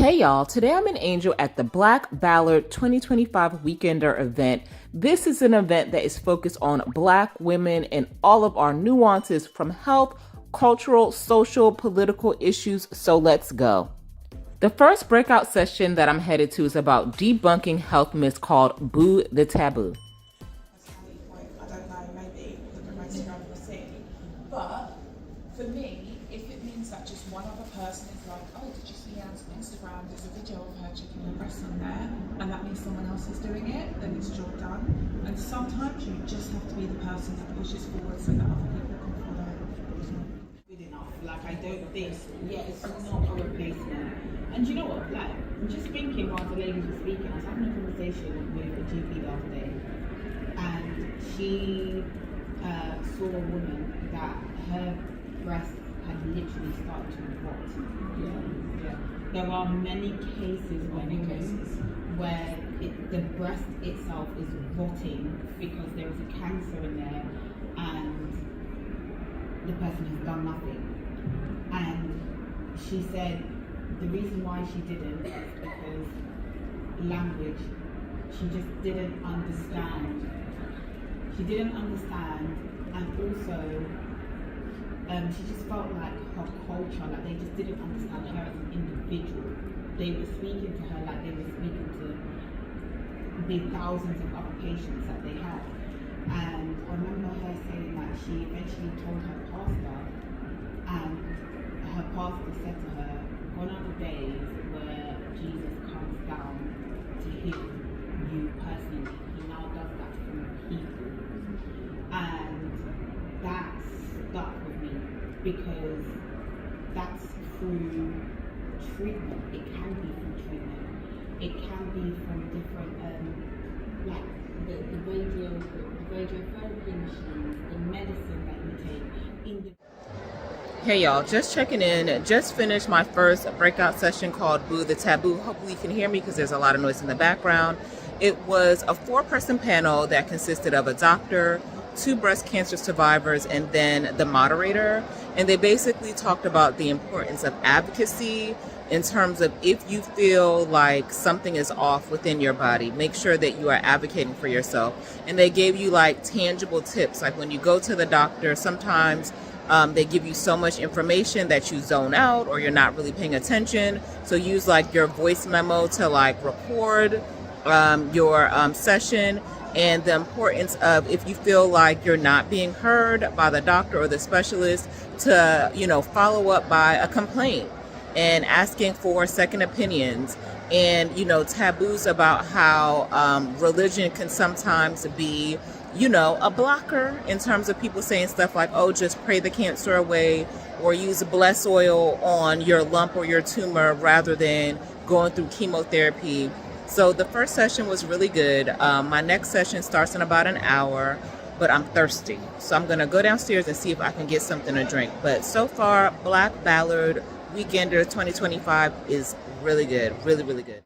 Hey y'all, today I'm an angel at the Black Ballad 2025 Weekender event. This is an event that is focused on Black women and all of our nuances from health, cultural, social, political issues, so let's go. The first breakout session that I'm headed to is about debunking health myths called Boo the Taboo. I don't know, maybe the Instagram will see. But for me, if it means that just one other person is like, oh, did you see on Instagram, there's a video of her checking her breasts on there, and that means someone else is doing it, then it's job done. And sometimes you just have to be the person that pushes forward so that other people can follow. Good enough. Like, I don't think, yeah, it's not a replacement. And you know what, like, I'm just thinking while the ladies were speaking, I was having a conversation with a GP the other day, and she saw a woman that her breasts had literally started to rot. Yeah. There are many cases where the breast itself is rotting because there is a cancer in there and the person has done nothing. And she said the reason why she didn't is because language. She just didn't understand. And also she just felt like her culture, like they just didn't understand her as an individual. They were speaking to her like they were speaking to the thousands of other patients that they had. And I remember her saying that she eventually told her pastor, and her pastor said to her, gone are the days where Jesus comes down to heal you personally. He now does that through people. And that stuck with me because that's through treatment. It can be through treatment. It can be from different, like the radiotherapy machines, the medicine that you take. Hey y'all, just checking in. Just finished my first breakout session called Boo the Taboo. Hopefully you can hear me because there's a lot of noise in the background. It was a 4-person panel that consisted of a doctor, 2 breast cancer survivors, and then the moderator. And they basically talked about the importance of advocacy in terms of if you feel like something is off within your body, make sure that you are advocating for yourself. And they gave you like tangible tips, like when you go to the doctor, sometimes they give you so much information that you zone out or you're not really paying attention. So use like your voice memo to like record your session, and the importance of if you feel like you're not being heard by the doctor or the specialist to, follow up by a complaint and asking for second opinions, and, taboos about how religion can sometimes be, a blocker in terms of people saying stuff like, oh, just pray the cancer away or use bless oil on your lump or your tumor rather than going through chemotherapy. So the first session was really good. My next session starts in about an hour, but I'm thirsty. So I'm going to go downstairs and see if I can get something to drink. But so far, Black Ballad Weekender 2025 is really good. Really, really good.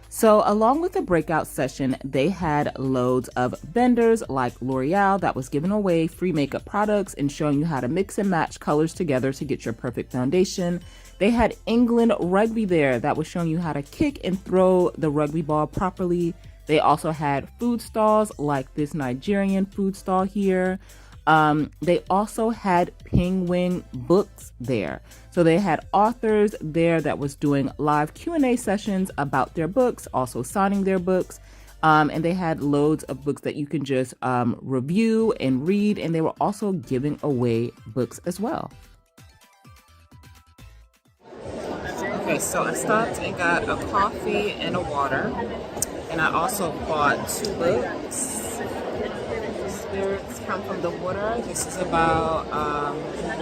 So along with the breakout session, they had loads of vendors like L'Oreal that was giving away free makeup products and showing you how to mix and match colors together to get your perfect foundation. They had England rugby there that was showing you how to kick and throw the rugby ball properly. They also had food stalls like this Nigerian food stall here. They also had Penguin books there. So they had authors there that was doing live Q&A sessions about their books, also signing their books. And they had loads of books that you can just review and read. And they were also giving away books as well. Okay, so I stopped and got a coffee and a water. And I also bought 2 books. Spirits Come from the Water. This is about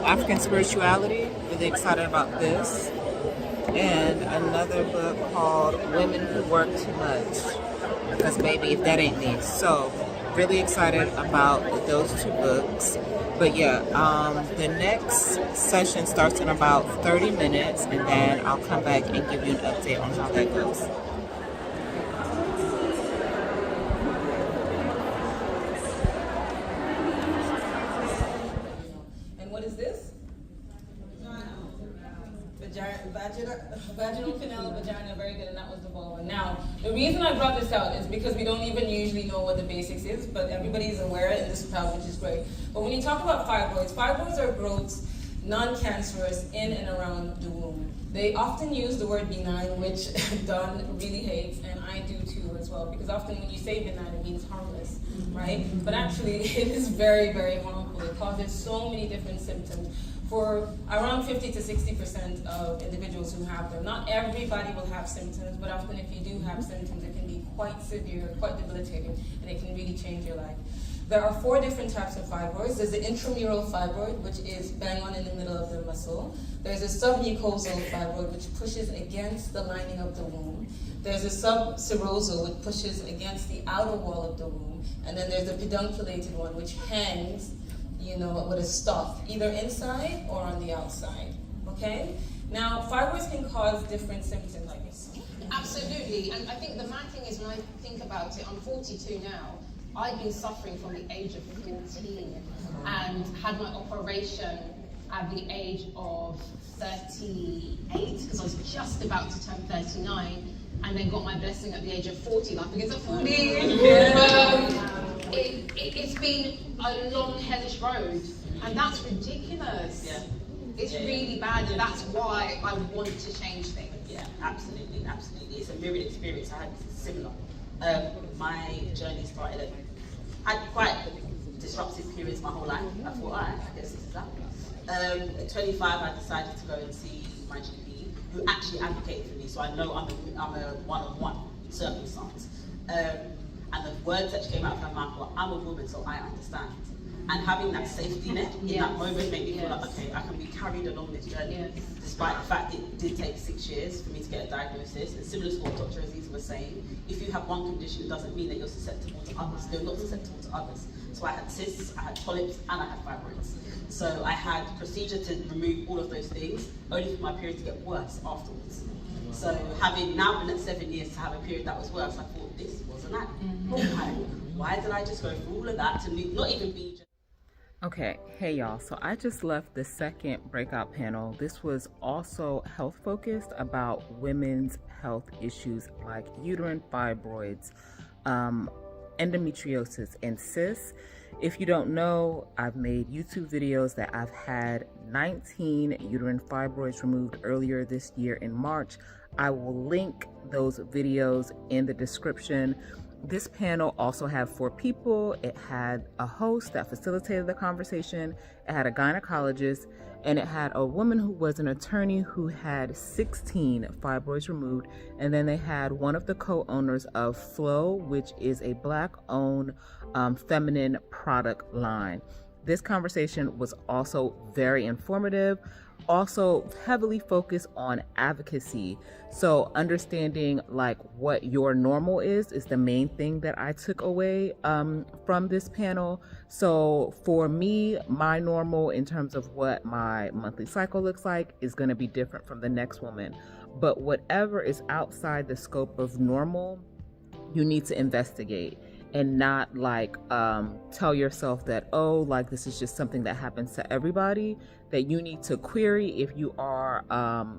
African spirituality. Really excited about this. And another book called Women Who Work Too Much. Because maybe if that ain't me. So really excited about those 2 books. But yeah, the next session starts in about 30 minutes, and then I'll come back and give you an update on how that goes. And what is this? Vaginal canal, vagina, very good, and that was the vulva. Now, the reason I brought this out is because we don't even usually know what the basics is, but everybody's aware in this crowd, which is great. But when you talk about fibroids are growths, non-cancerous, in and around the womb. They often use the word benign, which Don really hates, and I do too as well, because often when you say benign, it means harmless, right? But actually, it is very, very harmful. It causes so many different symptoms. For around 50 to 60% of individuals who have them. Not everybody will have symptoms, but often if you do have symptoms, it can be quite severe, quite debilitating, and it can really change your life. There are 4 different types of fibroids. There's the intramural fibroid, which is bang on in the middle of the muscle. There's a submucosal fibroid, which pushes against the lining of the womb. There's a subserosal, which pushes against the outer wall of the womb. And then there's the pedunculated one, which hangs, you know, with a stuff, either inside or on the outside, okay? Now, fibroids can cause different symptoms like this. Absolutely, and I think the mad thing is when I think about it, I'm 42 now, I've been suffering from the age of 14 and had my operation at the age of 38, because I was just about to turn 39, and then got my blessing at the age of 40, like because of 40. It's been a long, hellish road, and that's ridiculous. Yeah. It's really bad, and that's why I want to change things. Yeah, absolutely, absolutely. It's a mirrored experience. I had similar. My journey started I had quite disruptive periods my whole life. I thought, I guess this is that. At 25, I decided to go and see my GP, who actually advocated for me, so I know I'm a one-on-one circumstance. And the words that came out of her mouth were, I'm a woman, so I understand. And having that safety net in that moment made me feel like, okay, I can be carried along this journey, despite the fact it did take 6 years for me to get a diagnosis. And similar to what Dr. Aziz was saying, if you have one condition, it doesn't mean that you're susceptible to others. You're not susceptible to others. So I had cysts, I had polyps, and I had fibroids. So I had procedure to remove all of those things, only for my period to get worse afterwards. So having now been at 7 years to have a period that was worse, I thought this wasn't that. Why did I just go through all of that to not even be just... Okay, hey y'all, so I just left the second breakout panel. This was also health focused about women's health issues like uterine fibroids, endometriosis, and cysts. If you don't know, I've made YouTube videos that I've had 19 uterine fibroids removed earlier this year in March. I will link those videos in the description. This panel also had 4 people. It had a host that facilitated the conversation. It had a gynecologist, and it had a woman who was an attorney who had 16 fibroids removed. And then they had one of the co-owners of Fallow, which is a Black-owned feminine product line. This conversation was also very informative, also heavily focused on advocacy. So understanding like what your normal is the main thing that I took away from this panel. So for me, my normal in terms of what my monthly cycle looks like is going to be different from the next woman. But whatever is outside the scope of normal, you need to investigate. And not like tell yourself that, oh, like this is just something that happens to everybody, that you need to query if you are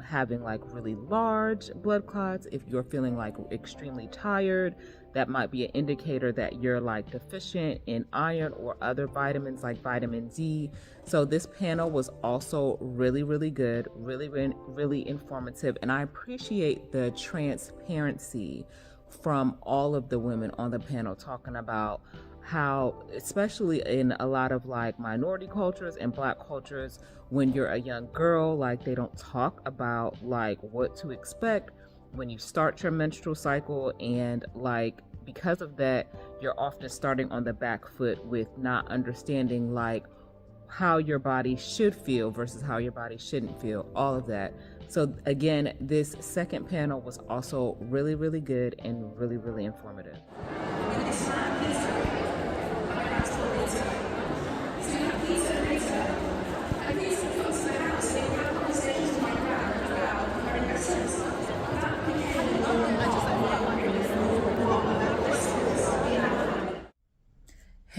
having like really large blood clots, if you're feeling like extremely tired. That might be an indicator that you're like deficient in iron or other vitamins like vitamin D. So this panel was also really, really good, really informative. And I appreciate the transparency from all of the women on the panel, talking about how, especially in a lot of like minority cultures and Black cultures, when you're a young girl, like they don't talk about like what to expect when you start your menstrual cycle, and like because of that, you're often starting on the back foot with not understanding like how your body should feel versus how your body shouldn't feel, all of that. So again, this second panel was also really, really good and really, really informative.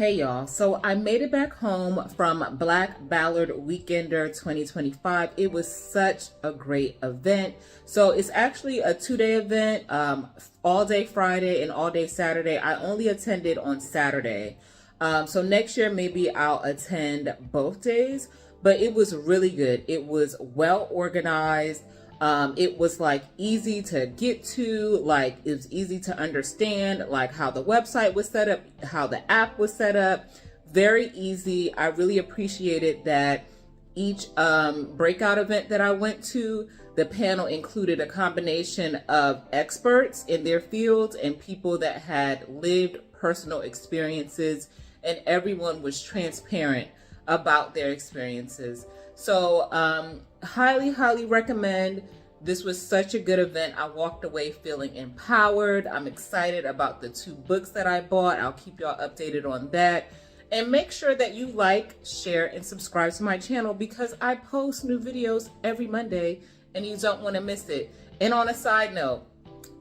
Hey y'all, so I made it back home from Black Ballad Weekender 2025. It was such a great event. So it's actually a 2-day event, all day Friday and all day Saturday. I only attended on Saturday. So next year, maybe I'll attend both days, but it was really good. It was well organized. It was like easy to get to, like it was easy to understand, like how the website was set up, how the app was set up, very easy. I really appreciated that each breakout event that I went to, the panel included a combination of experts in their fields and people that had lived personal experiences, and everyone was transparent about their experiences. So highly recommend. This was such a good event. I walked away feeling empowered. I'm excited about the 2 books that I bought. I'll keep y'all updated on that. And make sure that you like, share, and subscribe to my channel because I post new videos every Monday and you don't want to miss it. And on a side note,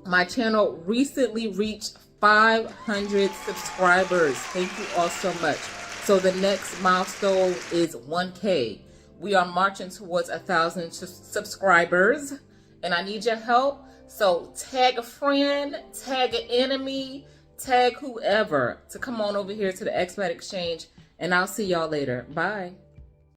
my channel recently reached 500 subscribers. Thank you all so much. So the next milestone is 1K. We are marching towards 1,000 subscribers, and I need your help. So tag a friend, tag an enemy, tag whoever to come on over here to the Expat Exchange, and I'll see y'all later. Bye.